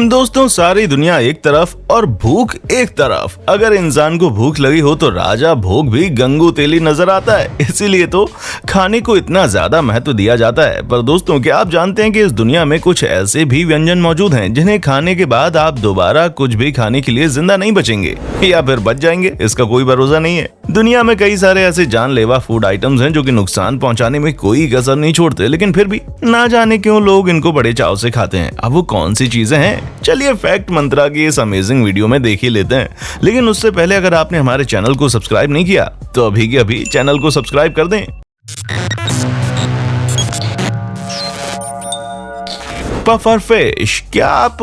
दोस्तों, सारी दुनिया एक तरफ और भूख एक तरफ। अगर इंसान को भूख लगी हो तो राजा भोग भी गंगू तेली नजर आता है। इसीलिए तो खाने को इतना ज्यादा महत्व दिया जाता है। पर दोस्तों, क्या आप जानते हैं कि इस दुनिया में कुछ ऐसे भी व्यंजन मौजूद हैं जिन्हें खाने के बाद आप दोबारा कुछ भी खाने के लिए जिंदा नहीं बचेंगे या फिर बच जाएंगे? इसका कोई भरोसा नहीं है। दुनिया में कई सारे ऐसे जानलेवा फूड आइटम्स हैं जो कि नुकसान पहुंचाने में कोई कसर नहीं छोड़ते, लेकिन फिर भी ना जाने क्यों लोग इनको बड़े चाव से खाते हैं। अब वो कौन सी चीजें हैं, चलिए फैक्ट मंत्रा की इस अमेजिंग वीडियो में देख ही लेते हैं। लेकिन उससे पहले अगर आपने हमारे चैनल को सब्सक्राइब नहीं किया तो अभी के अभी चैनल को सब्सक्राइब कर दें। Puffer fish. क्या आप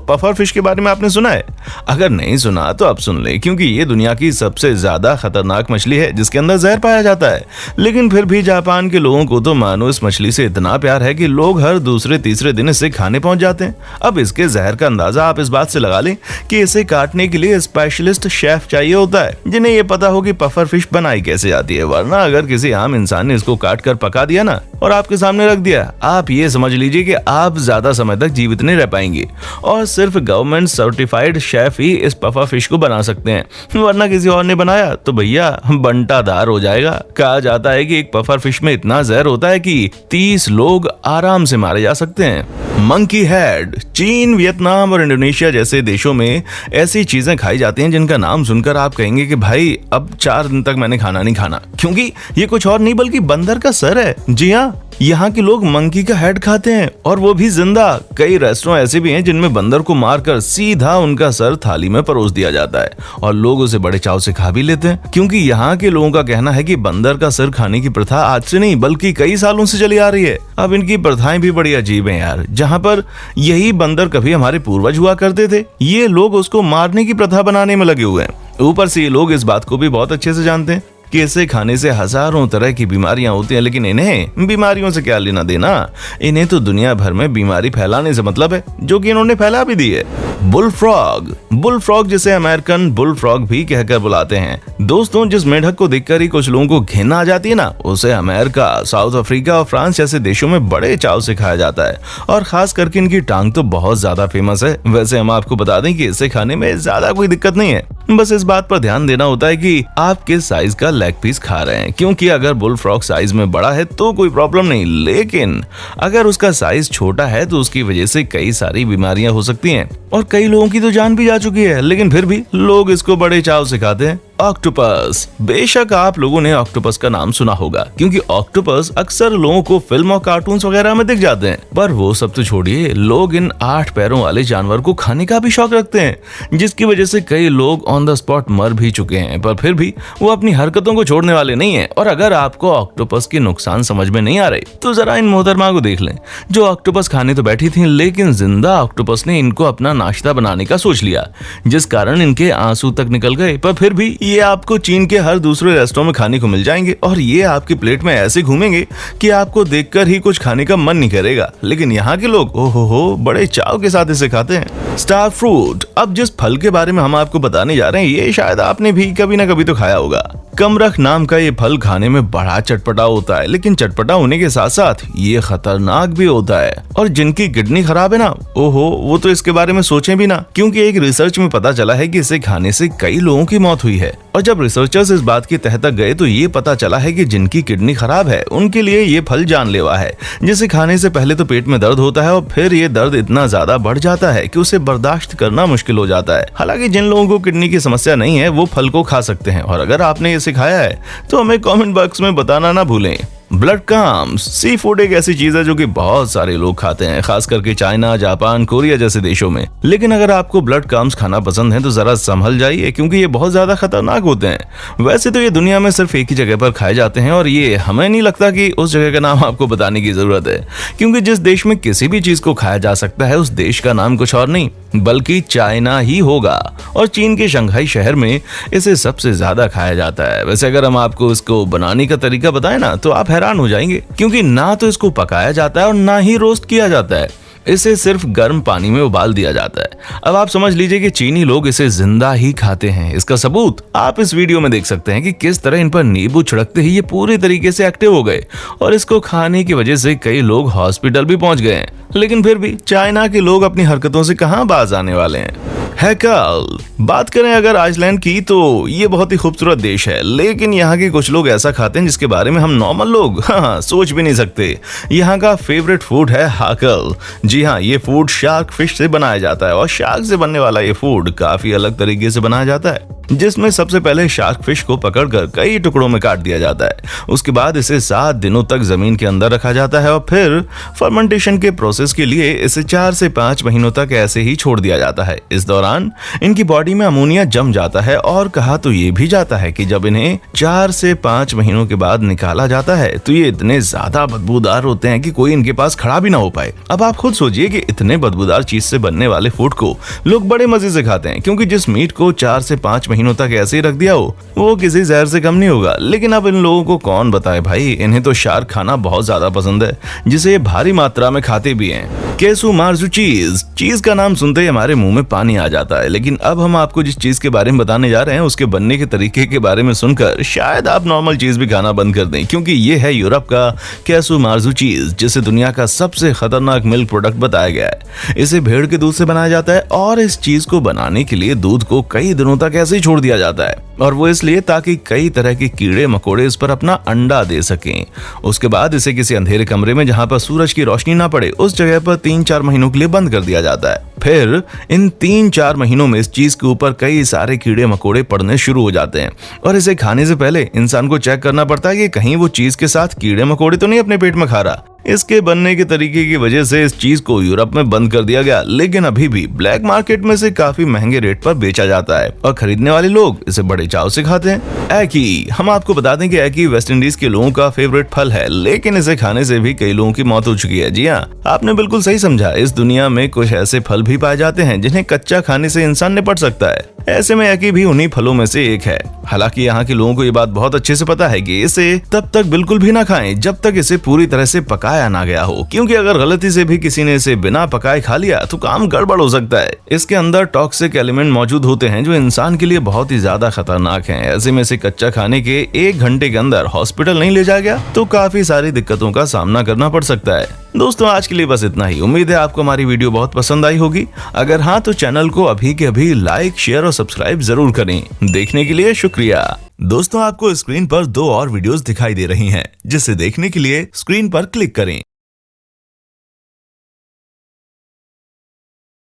पफर फिश के बारे में आपने सुना है? अगर नहीं सुना तो आप सुन लें, क्योंकि ये दुनिया की सबसे ज्यादा खतरनाक मछली है जिसके अंदर जहर पाया जाता है। लेकिन फिर भी जापान के लोगों को तो मानो इस मछली से इतना प्यार है कि लोग हर दूसरे तीसरे दिन इसे खाने पहुंच जाते हैं। अब इसके जहर का अंदाजा आप इस बात से लगा लें कि इसे काटने के लिए स्पेशलिस्ट शेफ चाहिए होता है जिन्हें ये पता हो कि पफर फिश बनाई कैसे जाती है। वरना अगर किसी आम इंसान ने इसको काट कर पका दिया ना और आपके सामने रख दिया, आप ये समझ लीजिए कि आप ज्यादा समय तक जीवित नहीं रह पाएंगे। और सिर्फ गवर्नमेंट सर्टिफाइड शेफ ही इस पफर फिश को बना सकते हैं, वरना किसी और ने बनाया तो भैया बंटाधार हो जाएगा। कहा जाता है कि एक पफर फिश में इतना जहर होता है कि 30 लोग आराम से मारे जा सकते हैं। Monkey head. चीन, वियतनाम और इंडोनेशिया जैसे देशों में ऐसी चीजें खाई जाती हैं जिनका नाम सुनकर आप कहेंगे कि भाई अब 4 दिन तक मैंने खाना नहीं खाना, क्योंकि ये कुछ और नहीं बल्कि बंदर का सर है। जी हाँ, यहाँ के लोग मंकी का हेड खाते हैं और वो भी जिंदा। कई रेस्टोरेंट ऐसे भी हैं जिनमें बंदर को मारकर सीधा उनका सर थाली में परोस दिया जाता है और लोग उसे बड़े चाव से खा भी लेते हैं, क्योंकि यहाँ के लोगों का कहना है कि बंदर का सर खाने की प्रथा आज से नहीं बल्कि कई सालों से चली आ रही है। अब इनकी प्रथाएं भी बड़ी अजीब हैं यार। जहाँ पर यही बंदर कभी हमारे पूर्वज हुआ करते थे, ये लोग उसको मारने की प्रथा बनाने में लगे हुए हैं। ऊपर से ये लोग इस बात को भी बहुत अच्छे से जानते हैं कि इसे खाने से हजारों तरह की बीमारियां होती हैं, लेकिन इन्हें बीमारियों से क्या लेना देना। इन्हें तो दुनिया भर में बीमारी फैलाने से मतलब है, जो कि इन्होंने फैला भी दी है। Bull frog. बुल फ्रॉग जिसे अमेरिकन बुल फ्रॉग भी कहकर बुलाते हैं। दोस्तों, जिस मेंढक को देखकर ही कुछ लोगों को घिन आ जाती है ना, उसे अमेरिका, साउथ अफ्रीका और फ्रांस जैसे देशों में बड़े चाव से खाया जाता है और खास करके इनकी टांग तो बहुत ज्यादा फेमस है। वैसे हम आपको बता दें कि इसे खाने में ज्यादा कोई दिक्कत नहीं है, बस इस बात पर ध्यान देना होता है कि आप किस साइज का लेग पीस खा रहे हैं, क्योंकि अगर बुल फ्रॉग साइज में बड़ा है तो कोई प्रॉब्लम नहीं, लेकिन अगर उसका साइज छोटा है तो उसकी वजह से कई सारी बीमारियां हो सकती हैं और कई लोगों की तो जान भी जा चुकी है। लेकिन फिर भी लोग इसको बड़े चाव से खाते हैं। ऑक्टोपस। बेशक आप लोगों ने ऑक्टोपस का नाम सुना होगा, क्योंकि ऑक्टोपस अक्सर लोगों को फिल्म और कार्टून्स वगैरह में दिख जाते हैं। पर वो सब तो छोड़िए, लोग इन 8 पैरों वाले जानवर को खाने का भी शौक रखते हैं, जिसकी वजह से कई लोग ऑन द स्पॉट मर भी चुके हैं। पर फिर भी वो अपनी हरकतों को छोड़ने वाले नहीं है। और अगर आपको ऑक्टोपस के नुकसान समझ में नहीं आ रहे तो जरा इन मोहतरमा को देख लें, जो ऑक्टोपस खाने तो बैठी थी, लेकिन जिंदा ऑक्टोपस ने इनको अपना नाश्ता बनाने का सोच लिया, जिस कारण इनके आंसू तक निकल गए। पर फिर भी ये आपको चीन के हर दूसरे रेस्टोरेंट में खाने को मिल जाएंगे और ये आपकी प्लेट में ऐसे घूमेंगे कि आपको देखकर ही कुछ खाने का मन नहीं करेगा। लेकिन यहाँ के लोग ओहो बड़े चाव के साथ इसे खाते हैं। Star fruit. अब जिस फल के बारे में हम आपको बताने जा रहे हैं, ये शायद आपने भी कभी ना कभी तो खाया होगा। कमरख नाम का ये फल खाने में बड़ा चटपटा होता है, लेकिन चटपटा होने के साथ साथ ये खतरनाक भी होता है। और जिनकी किडनी खराब है ना, ओहो वो तो इसके बारे में सोचें भी ना, क्योंकि एक रिसर्च में पता चला है कि इसे खाने से कई लोगों की मौत हुई है। और जब रिसर्चर्स इस बात की तह तक गए तो ये पता चला है कि जिनकी किडनी खराब है उनके लिए ये फल जानलेवा है, जिसे खाने से पहले तो पेट में दर्द होता है और फिर ये दर्द इतना ज्यादा बढ़ जाता है कि उसे बर्दाश्त करना मुश्किल हो जाता है। हालांकि जिन लोगों को किडनी की समस्या नहीं है वो फल को खा सकते हैं, और अगर आपने इसे खाया है तो हमें कमेंट बॉक्स में बताना ना भूलें। Blood calms. सी फूड एक ऐसी चीज है जो कि बहुत सारे लोग खाते हैं, खास करके चाइना, जापान, कोरिया जैसे देशों में। लेकिन अगर आपको ब्लड काम्स खाना पसंद है तो जरा संभल जाइए, क्योंकि ये बहुत ज्यादा खतरनाक होते हैं। वैसे तो ये दुनिया में सिर्फ एक ही जगह पर खाए जाते हैं और ये हमें नहीं लगता कि उस जगह का नाम आपको बताने की जरूरत है, क्योंकि जिस देश में किसी भी चीज को खाया जा सकता है उस देश का नाम कुछ और नहीं बल्कि चाइना ही होगा। और चीन के शंघाई शहर में इसे सबसे ज्यादा खाया जाता है। वैसे अगर हम आपको इसको बनाने का तरीका बताएं ना तो आप हैरान हो जाएंगे, क्योंकि ना तो इसको पकाया जाता है और ना ही रोस्ट किया जाता है। इसे सिर्फ गर्म पानी में उबाल दिया जाता है। अब आप समझ लीजिए कि चीनी लोग इसे जिंदा ही खाते हैं। इसका सबूत आप इस वीडियो में देख सकते हैं कि किस तरह इन पर नींबू छिड़कते ही ये पूरी तरीके से एक्टिव हो गए और इसको खाने की वजह से कई लोग हॉस्पिटल भी पहुंच गए हैं। लेकिन फिर भी चाइना के लोग अपनी हरकतों से कहां बाज आने वाले हैं। हैकल बात करें अगर आइसलैंड की तो ये बहुत ही खूबसूरत देश है, लेकिन यहाँ के कुछ लोग ऐसा खाते हैं जिसके बारे में हम नॉर्मल लोग सोच भी नहीं सकते। यहाँ का फेवरेट फूड है हैकल। जी हाँ, ये फूड शार्क फिश से बनाया जाता है और शार्क से बनने वाला ये फूड काफी अलग तरीके से बनाया जाता है, जिसमें सबसे पहले शार्क फिश को पकड़कर कई टुकड़ों में काट दिया जाता है। उसके बाद इसे 7 दिनों तक जमीन के अंदर रखा जाता है और फिर फर्मेंटेशन के प्रोसेस के लिए इसे 4 से 5 महीनों तक ऐसे ही छोड़ दिया जाता है। इस दौरान इनकी बॉडी में अमोनिया जम जाता है और कहा तो ये भी जाता है कि जब इन्हें 4 से 5 महीनों के बाद निकाला जाता है तो ये इतने ज्यादा बदबूदार होते हैं कि कोई इनके पास खड़ा भी ना हो पाए। अब आप खुद सोचिए कि इतने बदबूदार चीज से बनने वाले फूड को लोग बड़े मजे से खाते हैं, क्योंकि जिस मीट को 4 से 5 महीनों तक ऐसे ही रख दिया हो वो किसी जहर से कम नहीं होगा। लेकिन अब इन लोगों को कौन बताए भाई, इन्हें तो शार्क खाना बहुत ज्यादा पसंद है, जिसे भारी मात्रा में खाते भी हैं। केसु मार्जू चीज का नाम सुनते ही हमारे मुंह में पानी आ जाता है। लेकिन अब हम आपको जिस चीज के बारे में बताने जा रहे हैं उसके बनने के तरीके के बारे में सुनकर शायद आप नॉर्मल चीज भी खाना बंद कर दें, क्योंकि ये है यूरोप का केसु मार्जू चीज, जिसे दुनिया का सबसे खतरनाक मिल्क प्रोडक्ट बताया गया है। इसे भेड़ के दूध से बनाया जाता है और इस चीज को बनाने के लिए दूध को कई दिनों तक ऐसे ही छोड़ दिया जाता है, और वो इसलिए ताकि कई तरह के कीड़े मकोड़े इस पर अपना अंडा दे सकें। उसके बाद इसे किसी अंधेरे कमरे में जहां पर सूरज की रोशनी ना पड़े उस जगह पर 3-4 महीनों के लिए बंद कर दिया जाता है। फिर इन 3-4 महीनों में इस चीज के ऊपर कई सारे कीड़े मकोड़े पड़ने शुरू हो जाते हैं और इसे खाने से पहले इंसान को चेक करना पड़ता है कि कहीं वो चीज के साथ कीड़े मकोड़े तो नहीं अपने पेट में खा रहा। इसके बनने के तरीके की वजह से इस चीज को यूरोप में बंद कर दिया गया, लेकिन अभी भी ब्लैक मार्केट में से काफी महंगे रेट पर बेचा जाता है और खरीदने वाले लोग इसे बड़े चाव से खाते हैं। एकी, हम आपको बता दें कि एकी वेस्ट इंडीज के लोगों का फेवरेट फल है, लेकिन इसे खाने से भी कई लोगों की मौत हो चुकी है। जी हाँ, आपने बिल्कुल सही समझा। इस दुनिया में कुछ ऐसे फल भी पाए जाते हैं जिन्हें कच्चा खाने से इंसान निपट सकता है। ऐसे में एकी भी उन्हीं फलों में से एक है। हालांकि यहाँ के लोगों को ये बात बहुत अच्छे से पता है कि इसे तब तक बिल्कुल भी ना खाएं जब तक इसे पूरी तरह से पकाया ना गया हो, क्योंकि अगर गलती से भी किसी ने इसे बिना पकाए खा लिया तो काम गड़बड़ हो सकता है। इसके अंदर टॉक्सिक एलिमेंट मौजूद होते हैं जो इंसान के लिए बहुत ही ज्यादा खतरनाक हैं। ऐसे में इसे कच्चा खाने के 1 घंटे के अंदर हॉस्पिटल नहीं ले जाया गया तो काफी सारी दिक्कतों का सामना करना पड़ सकता है। दोस्तों, आज के लिए बस इतना ही। उम्मीद है आपको हमारी वीडियो बहुत पसंद आई होगी। अगर हाँ तो चैनल को अभी के अभी लाइक, शेयर और सब्सक्राइब जरूर करें। देखने के लिए शुक्रिया। दोस्तों, आपको स्क्रीन पर 2 और वीडियोस दिखाई दे रही हैं, जिसे देखने के लिए स्क्रीन पर क्लिक करें।